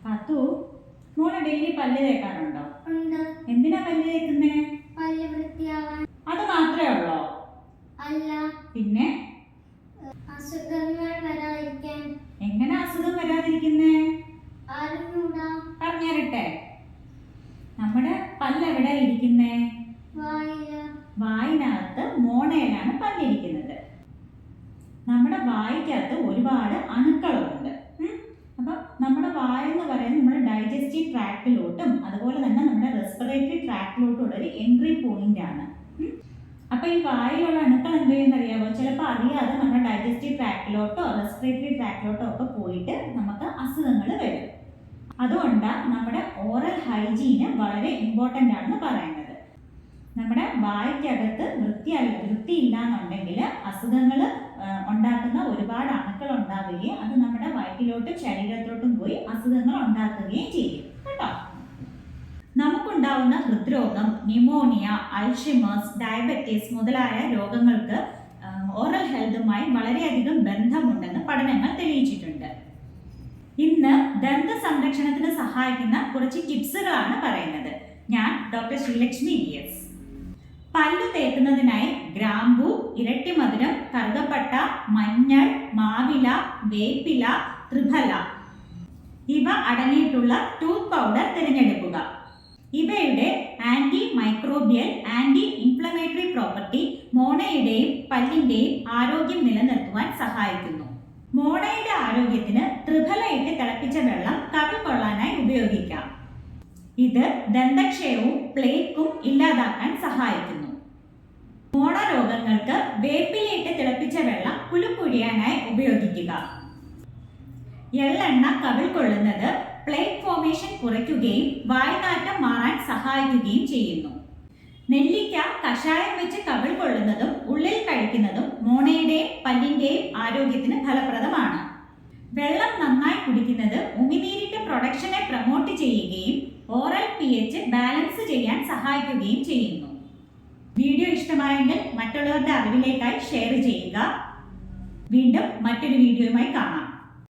പത്തു, മോള് ഡെയിലി പല്ല് തേക്കാറുണ്ടോ? ഉണ്ട്. എന്തിനാ പല്ല് തേക്കുന്നേ? പല്ല് വൃത്തിയാവാൻ. അത് മാത്രമേ ഉള്ളോ? അല്ല, പിന്നെ അസുഖങ്ങൾ വരാതിരിക്കാൻ. എങ്ങനെ അസുഖം വരാതിരിക്കുന്നേ? അറിഞ്ഞൂടാ. പറഞ്ഞുതരട്ടെ. നമ്മുടെ പല്ല് എവിടെ ഇരിക്കുന്നേ? വായില്. വായിനകത്ത് മോണയിലാണ് പല്ലിരിക്കുന്നത്. നമ്മുടെ വായിക്കകത്ത് ഒരുപാട് അണുക്കളുണ്ട്. അപ്പം നമ്മുടെ വായെന്ന് പറയുന്നത് നമ്മുടെ ഡൈജസ്റ്റീവ് ട്രാക്റ്റിലോട്ടും അതുപോലെ തന്നെ നമ്മുടെ റെസ്പിറേറ്ററി ട്രാക്റ്റിലോട്ടും ഉള്ള ഒരു എൻട്രി പോയിന്റ് ആണ്. അപ്പൊ ഈ വായിലുള്ള അണുക്കൾ എന്ത് ചെയ്യുന്ന അറിയാമോ? ചിലപ്പോൾ അറിയാതെ നമ്മുടെ ഡൈജസ്റ്റീവ് ട്രാക്റ്റിലോട്ടോ റെസ്പിറേറ്ററി ട്രാക്റ്റിലോട്ടോ ഒക്കെ പോയിട്ട് നമുക്ക് അസുഖങ്ങൾ വരും. അതുകൊണ്ടാണ് നമ്മുടെ ഓറൽ ഹൈജീന് വളരെ ഇമ്പോർട്ടൻ്റ് ആണെന്ന് പറയുന്നത്. നമ്മുടെ വായ്ക്കകത്ത് വൃത്തിയില്ല എന്നുണ്ടെങ്കിൽ അസുഖങ്ങൾ ഉണ്ടാക്കുന്ന ഒരുപാട് അണുക്കൾ ഉണ്ടാവുകയും അത് നമ്മുടെ വയറ്റിലോട്ടും ശരീരത്തിലോട്ടും പോയി അസുഖങ്ങൾ ഉണ്ടാക്കുകയും ചെയ്യും കേട്ടോ. നമുക്കുണ്ടാവുന്ന ഹൃദ്രോഗം, ന്യൂമോണിയ, അൾഷിമേഴ്സ്, ഡയബറ്റീസ് മുതലായ രോഗങ്ങൾക്ക് ഓറൽ ഹെൽത്തുമായി വളരെയധികം ബന്ധമുണ്ടെന്ന് പഠനങ്ങൾ തെളിയിച്ചിട്ടുണ്ട്. ഇന്ന് ദന്ത സംരക്ഷണത്തിന് സഹായിക്കുന്ന കുറച്ച് ടിപ്സുകളാണ് പറയുന്നത്. ഞാൻ ഡോക്ടർ ശ്രീലക്ഷ്മി VS. പല്ലു തേക്കുന്നതിനായി ഗ്രാമ്പൂ, ഇരട്ടിമധുരം, കറുകപ്പട്ട, മഞ്ഞൾ, മാവില, വേപ്പില, ത്രിഫല ഇവ അടങ്ങിയിട്ടുള്ള ടൂത്ത് പൗഡർ തിരഞ്ഞെടുക്കുക. ഇവയുടെ anti microbial, anti inflammatory property മോണയുടെയും പല്ലിന്റെയും ആരോഗ്യം നിലനിർത്തുവാൻ സഹായിക്കുന്നു. മോണയുടെ ആരോഗ്യത്തിന് ത്രിഫല ഇട്ട് തിളപ്പിച്ച വെള്ളം കവിൾ കൊള്ളാനായി ഉപയോഗിക്കാം. ഇത് ദന്തക്ഷയവും പ്ലേക്കും ഇല്ലാതാക്കാൻ സഹായിക്കുന്നു. മോണ രോഗങ്ങൾക്ക് വേപ്പിലയിട്ട് തിളപ്പിച്ച വെള്ളം കുലുക്കുഴിയാനായി ഉപയോഗിക്കുക. എള്ളെണ്ണ കവിൾ കൊള്ളുന്നത് പ്ലേക്ക് ഫോർമേഷൻ കുറയ്ക്കുകയും വായ്നാറ്റം മാറാൻ സഹായിക്കുകയും ചെയ്യുന്നു. നെല്ലിക്ക കഷായം വെച്ച് കവിൾ കൊള്ളുന്നതും ഉള്ളിൽ കഴിക്കുന്നതും മോണയുടെയും പല്ലിന്റെയും ആരോഗ്യത്തിന് ഫലപ്രദമാണ്. വെള്ളം നന്നായി കുടിക്കുന്നത് ഉമിനീരിന്റെ പ്രൊഡക്ഷനെ പ്രൊമോട്ട് ചെയ്യുകയും ഓറൽ pH ബാലൻസ് ചെയ്യാൻ സഹായിക്കുകയും ചെയ്യുന്നു. വീഡിയോ ഇഷ്ടമായെങ്കിൽ മറ്റുള്ളവരുടെ അറിവിലേക്കായി ഷെയർ ചെയ്യുക. വീണ്ടും മറ്റൊരു വീഡിയോയുമായി കാണാം.